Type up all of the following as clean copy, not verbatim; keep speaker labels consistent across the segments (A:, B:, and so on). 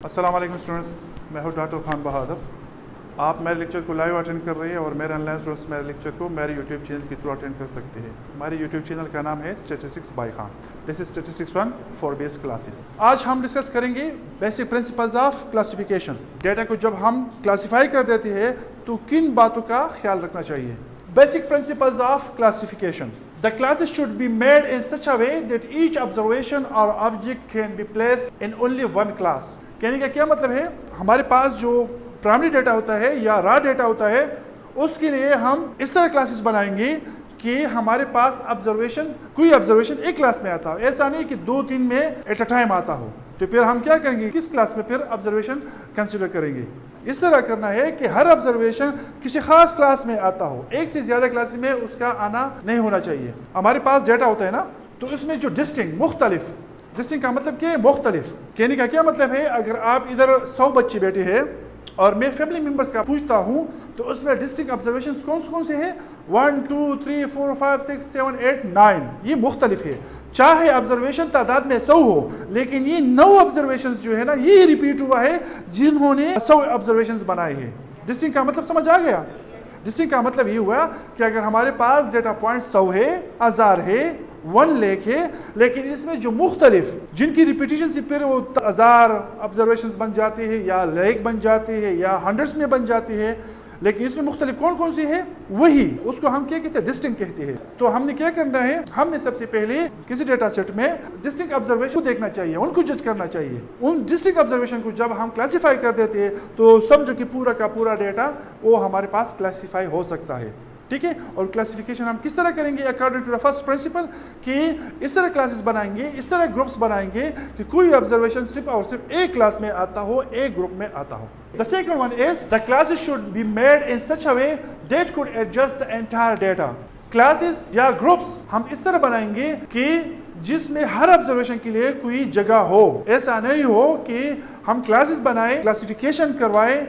A: السلام علیکم اسٹوڈنٹس، میں ہوں ڈاکٹر خان بہادر. آپ میرے لیکچر کو لائیو اٹینڈ کر رہے ہیں اور میرے آن لائن اسٹوڈنٹس میرے لیکچر کو میرے یوٹیوب چینل کے تھرو اٹینڈ کر سکتے ہیں. ہمارے یوٹیوب چینل کا نام ہے statistics by Khan. This is statistics 1 for base classes. آج ہم ڈسکس کریں گے basic principles of classification. Data کو جب ہم کلاسیفائی کر دیتے ہیں تو کن باتوں کا خیال رکھنا چاہیے. Basic principles of classification. The classes should be made in such a way that each observation or object can be placed in only one class. کہنے کا کیا مطلب ہے؟ ہمارے پاس جو پرائمری ڈیٹا ہوتا ہے یا را ڈیٹا ہوتا ہے اس کے لیے ہم اس طرح کلاسز بنائیں گے کہ ہمارے پاس کوئی آبزرویشن ایک کلاس میں آتا ہو. ایسا نہیں کہ 2-3 میں ایٹ اے ٹائم آتا ہو. تو پھر ہم کیا کریں گے؟ کس کلاس میں پھر آبزرویشن کنسیڈر کریں گے. اس طرح کرنا ہے کہ ہر آبزرویشن کسی خاص کلاس میں آتا ہو. ایک سے زیادہ کلاس میں اس کا آنا نہیں ہونا چاہیے. ہمارے پاس ڈیٹا ہوتا ہے نا، تو اس میں جو ڈسٹنگ کا مطلب کیا ہے؟ مختلف. کہنے کا کیا مطلب ہے؟ اگر آپ ادھر 100 بچے بیٹھے ہیں اور میں فیملی ممبرس کا پوچھتا ہوں تو اس میں ڈسٹنکٹ آبزرویشنز کون سے ہیں؟ 1 2 3 4 5 6 7 8 9. یہ مختلف ہے. چاہے آبزرویشن تعداد میں 100 ہو، لیکن یہ 9 آبزرویشنز جو ہے نا، یہ ریپیٹ ہوا ہے جنہوں نے 100 آبزرویشنز بنائے ہیں. ڈسٹنکٹ کا مطلب سمجھ آ گیا؟ ڈسٹنکٹ کا مطلب یہ ہوا کہ اگر ہمارے پاس ڈیٹا پوائنٹ 100 ہے، 1000 ہے، 1 لیک ہے، لیکن اس میں جو مختلف جن کی ریپیٹیشن سے پھر وہ 1000 آبزرویشنز بن جاتے ہیں یا لیک بن جاتے ہیں یا ہنڈرڈس میں بن جاتے ہیں، لیکن اس میں مختلف کون سی ہے؟ وہی اس کو ہم کیا کہتے ہیں؟ ڈسٹنکٹ کہتے ہیں. تو ہم نے کیا کرنا ہے؟ ہم نے سب سے پہلے کسی ڈیٹا سیٹ میں ڈسٹنکٹ آبزرویشن کو دیکھنا چاہیے، ان کو جج کرنا چاہیے. ان ڈسٹنکٹ آبزرویشن کو جب ہم کلاسیفائی کر دیتے ہیں تو سمجھو کہ پورا کا پورا ڈیٹا وہ ہمارے پاس کلاسیفائی ہو سکتا ہے. ٹھیک ہے. اور کلاسیفیکیشن ہم کس طرح کریں گے؟ According to the first principle, کہ اس طرح کلاسز بنائیں گے، اس طرح گروپس بنائیں گے کہ کوئی آبزرویشن صرف ایک کلاس میں آتا ہو، ایک گروپ میں آتا ہو. The second one is the classes should be made in such a way that could adjust the entire data. Classes یا گروپس ہم اس طرح بنائیں گے کہ جس میں ہر آبزرویشن کے لیے کوئی جگہ ہو. ایسا نہیں ہو کہ ہم کلاسز بنائیں، کلاسیفیکیشن کروائیں،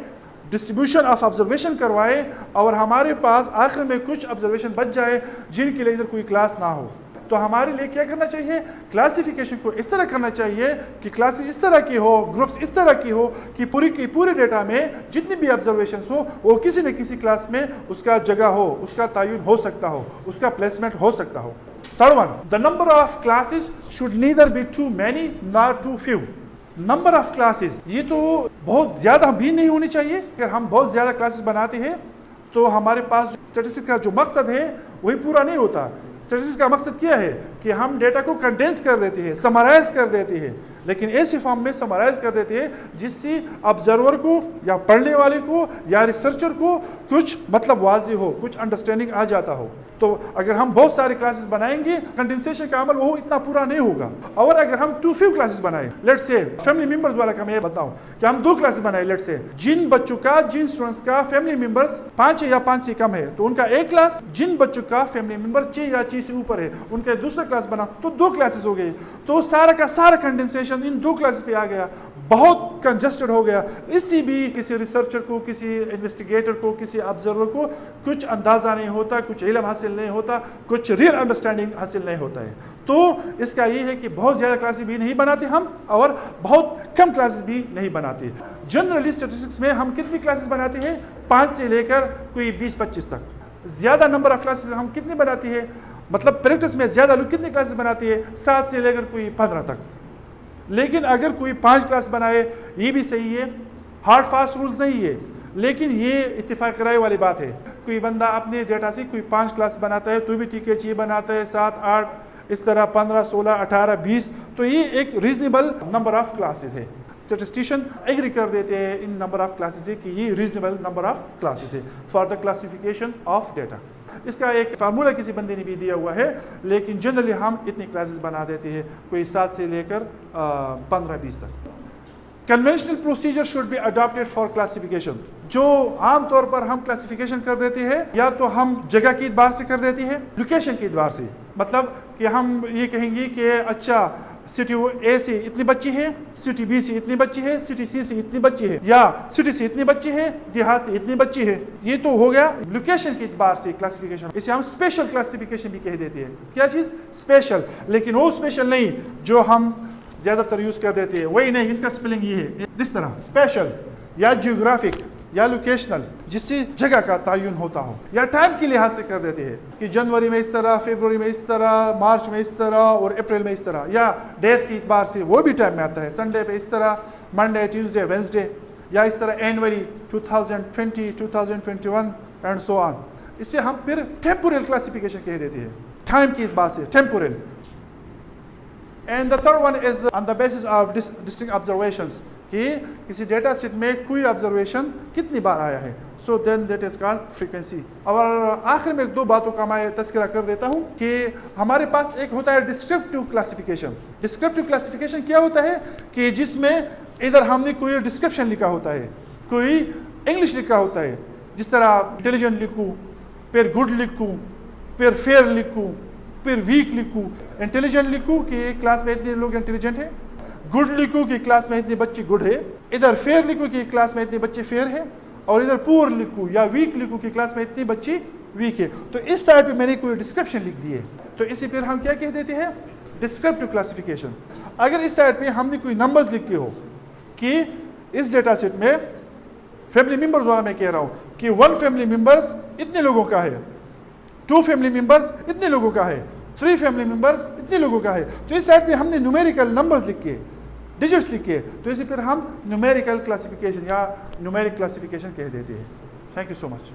A: ڈسٹریبیوشن آف آبزرویشن کروائے اور ہمارے پاس آخر میں کچھ آبزرویشن بچ جائے جن کے لیے ادھر کوئی کلاس نہ ہو. تو ہمارے لیے کیا کرنا چاہیے؟ کلاسیفیکیشن کو اس طرح کرنا چاہیے کہ کلاسز اس طرح کی ہو، گروپس اس طرح کی ہو کہ پورے ڈیٹا میں جتنی بھی آبزرویشنس ہو وہ کسی نہ کسی کلاس میں اس کا جگہ ہو، اس کا تعین ہو سکتا ہو، اس کا پلیسمنٹ ہو سکتا ہو. Third one, the number of classes should neither be too many nor too few. Number of classes یہ تو بہت زیادہ بھی نہیں ہونی چاہیے. اگر ہم بہت زیادہ کلاسز بناتے ہیں تو ہمارے پاس اسٹیٹسٹکس کا جو مقصد ہے وہی پورا نہیں ہوتا. اسٹیٹسٹکس کا مقصد کیا ہے؟ کہ ہم ڈیٹا کو کنڈینس کر دیتے ہیں، سمرائز کر دیتے ہیں، لیکن ایسی فارم میں سمرائز کر دیتے ہیں جس سے آبزرور کو یا پڑھنے والے کو یا ریسرچر کو کچھ مطلب واضح ہو، کچھ انڈرسٹینڈنگ آ جاتا ہو. تو اگر ہم بہت سارے کلاسز بنائیں گے کنڈینسیشن کا عمل وہ اتنا پورا نہیں ہوگا. اور اگر ہم ٹو فیو کلاسز بنائیں، لیٹ سے فیملی ممبرز والا کا میں یہ بتاؤں کہ ہم 2 کلاسز بنائیں، لیٹ سے جن بچوں کا، جن اسٹوڈنٹس کا فیملی ممبرز 5 یا 5 سے کم ہے تو ان کا ایک کلاس، جن بچوں کا فیملی ممبر 6 یا 6 سے اوپر ہے ان کا دوسرا کلاس بنا، تو 2 کلاسز ہو گئے. تو سارا کا سارا کنڈینسیشن ان 2 کلاسز پہ آ گیا، بہت کنجسٹڈ ہو گیا. اس سے بھی کسی ریسرچر کو، کسی انویسٹیگیٹر کو، کسی آبزرور کو کچھ اندازہ نہیں ہوتا، کچھ علم حاصل نہیں ہوتا، کچھ ریئل انڈرسٹینڈنگ حاصل نہیں ہوتا ہے. تو اس کا یہ ہے کہ بہت زیادہ کلاسز بھی نہیں بناتے ہم اور بہت کم کلاسز بھی نہیں بناتے. جنرلی اسٹیٹسٹکس میں ہم کتنی کلاسز بناتے ہیں؟ 5 سے لے کر کوئی 20-25 تک. زیادہ نمبر آف کلاسز ہم کتنے بناتے ہیں؟ مطلب پریکٹس میں زیادہ لوگ کتنی کلاسز بناتے ہیں؟ 7 سے لے کر کوئی 15 تک. لیکن اگر کوئی 5 کلاس بنائے یہ بھی صحیح ہے، ہارڈ فاسٹ رولز نہیں ہے، لیکن یہ اتفاق رائے والی بات ہے. کوئی بندہ اپنے ڈیٹا سے کوئی 5 کلاس بناتا ہے تو بھی ٹھیک ہے، 6 بناتا ہے، 7 8 اس طرح 15 16 18 20، تو یہ ایک ریزنیبل نمبر آف کلاسز ہے. اسٹیٹسٹیشین ایگری کر دیتے ہیں ان نمبر آف کلاسز سے کہ یہ ریزنیبل نمبر آف کلاسز ہے for the classification of data. اس کا ایک فارمولہ کسی بندے نے بھی دیا ہوا ہے، لیکن جنرلی ہم اتنی کلاسز بنا دیتے ہیں کوئی 7 سے لے کر 15-20 تک. Conventional procedure should be adopted for classification. جو عام طور پر ہم کلاسیفیکیشن کر دیتے ہیں یا تو ہم جگہ کے اعتبار سے کر دیتے ہیں، لوکیشن کے اعتبار سے. مطلب کہ ہم یہ کہیں گے کہ اچھا سٹی اے سے اتنی بچی ہے، سٹی بی سے اتنی بچی ہے، سٹی سی سے اتنی بچی ہے، یا سٹی سے اتنی بچی ہے، دیہات سے اتنی بچی ہے. یہ تو ہو گیا لوکیشن کے اعتبار سے کلاسیفیکیشن. اسے ہم اسپیشل کلاسیفیکیشن بھی کہہ دیتے ہیں. کیا چیز؟ اسپیشل. لیکن وہ اسپیشل نہیں جو ہم زیادہ تر یوز کر دیتے ہیں. وہی نہیں, اس کا سپیلنگ یہ ہے اس طرح اسپیشل یا جیوگرافک یا لوکیشنل, جس سے جگہ کا تعین ہوتا ہو, یا ٹائم کے لحاظ سے کر دیتے ہیں کہ جنوری میں اس طرح, فیبروری میں اس طرح, مارچ میں اس طرح اور اپریل میں اس طرح, یا ڈیز کے اعتبار سے وہ بھی ٹائم میں آتا ہے, سنڈے پہ اس طرح, منڈے, ٹیوزڈے, وینسڈے, یا اس طرح جنوری 2020, 2021 اینڈ سو آن. اس سے ہم پھر ٹیمپورل کلاسیفیکیشن کہہ دیتے ہیں, ٹائم کے اعتبار سے temporal. And the third one is on the basis of distinct observations, کہ کسی ڈیٹا سیٹ میں کوئی آبزرویشن کتنی بار آیا ہے, سو دین دیٹ از کالڈ فریکوینسی. اور آخر میں 2 باتوں کا میں تذکرہ کر دیتا ہوں کہ ہمارے پاس ایک ہوتا ہے ڈسکرپٹیو کلاسیفیکیشن. ڈسکرپٹیو کلاسیفیکیشن کیا ہوتا ہے کہ جس میں ادھر ہم نے کوئی ڈسکرپشن لکھا ہوتا ہے, کوئی انگلش لکھا ہوتا ہے, جس طرح انٹیلیجنٹ لکھوں, پھر گڈ لکھوں, پھر فیئر لکھوں, پھر ویک لکھوں. انٹیلیجنٹ لکھوں کہ ایک کلاس میں اتنے لوگ انٹیلیجنٹ ہیں, گڈ لکھوں کہ کلاس میں اتنے بچے گڈ ہے, ادھر فیئر لکھوں کہ کلاس میں اتنے بچے فیئر ہے, اور ادھر پور لکھوں یا ویک لکھوں کہ کلاس میں اتنی بچی ویک ہے. تو اس سائڈ پہ میں نے کوئی ڈسکرپشن لکھ دی ہے, تو اسی پھر ہم کیا کہہ دیتے ہیں, ڈسکرپٹیو کلاسیفیکیشن. اگر اس سائڈ پہ ہم نے کوئی نمبرز لکھ کے ہو کہ اس ڈیٹا سیٹ میں فیملی ممبرز والا میں کہہ رہا ہوں کہ 1 فیملی ممبرز اتنے لوگوں کا ہے, 2 فیملی ممبرز اتنے لوگوں کا ہے, 3 فیملی ممبرز اتنے لوگوں کا ہے, تو اس سائڈ پہ ہم نے نیومیریکل نمبرز لکھ کے, ڈیجٹس لکھے, تو اسی پھر ہم نیومیریکل کلاسیفیکیشن یا نیومیرک کلاسیفیکیشن کہہ دیتے ہیں. Thank you so much.